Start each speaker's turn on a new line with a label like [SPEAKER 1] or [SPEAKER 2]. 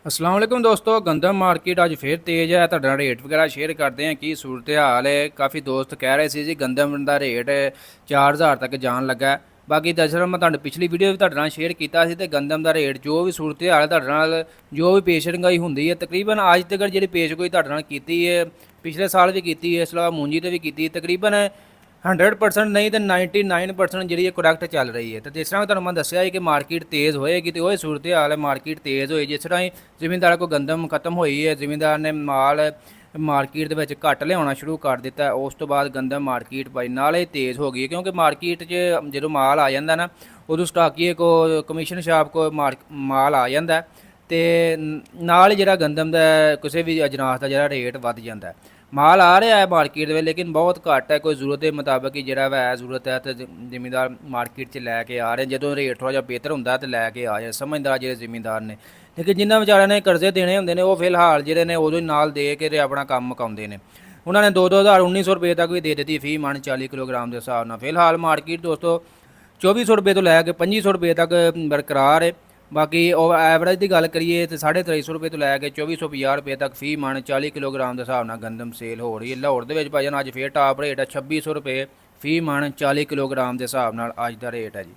[SPEAKER 1] अस्सलाम वालेकुम दोस्तों। गंदम मार्केट अज फिर तेज़ है। तुहाडे नाल रेट वगैरह शेयर करते हैं की सूरत हाल है। काफ़ी दोस्त कह रहे थे जी गंदम का रेट 4000 तक जान लगा। बाकी दरअसल मैं तुहाडे पिछली वीडियो भी तुहाडे नाल शेयर किया सी ते गंदम का रेट जो भी सूरत हाल है तुहाडे नाल जो भी पेशनगोई होंदी है तकरीबन अज तक जी पेशगोई तुहाडे नाल कीती है। पिछले साल भी की, इस अलावा मूंजी ते भी की, तकरीबन 100% नहीं तो 99% जी करैक्ट चल रही है। तो जिस तरह तुहानूं मैं दस्सिया कि मार्केट तेज़ होएगी तो वही सूरत हाल है, मार्केट तेज़ होई। जिस तरह ही जिमींदार को गंदम खत्म हुई है, जिमींदार ने माल मार्केट दे विच घट लियाउणा शुरू कर दिता है। उस तो बाद गंदम मार्केट भाई नाल ही तेज़ हो गई, क्योंकि मार्केट च जो माल आ जाता ना उदों स्टाकीए को कमीशन शॉप को माल आ जाता है तो नाल जिहड़ा गंदम का किसी भी अजनास का जिहड़ा रेट वध जाता है। माल आ रहा है मार्केट में लेकिन बहुत घट है, कोई जरूरत के मुताबिक ही जो है जरूरत है तो जिमींदार मार्केट से लैके आ रहे हैं। जो रेट थोड़ा जहा बेहतर होंगे तो लैके आ जाए समझदार जो जिमींदार ने। लेकिन जिन्होंने बेचारे ने करजे देने होंगे ने वो फिलहाल जो ने उदों नाल दे के अपना काम मुकाते हैं। उन्होंने 2,000 1900 रुपये तक भी दे दी फी मन 40 किलोग्राम के हिसाब से। फिलहाल मार्केट दोस्तों 2400 रुपये तो लैके 2500 रुपये तक बरकरार है। बाकी एवरेज की गल करिए तो 2350 रुपये तो लैके 2450 रुपये तक फी मन 40 किलोग्राम के हिसाब से गंदम सेल हो रही है। लाहौर के भाजन अज फिर टॉप रेट है 2600 रुपये फी मन 40 किलोग्राम के हिसाब से अज का रेट है जी।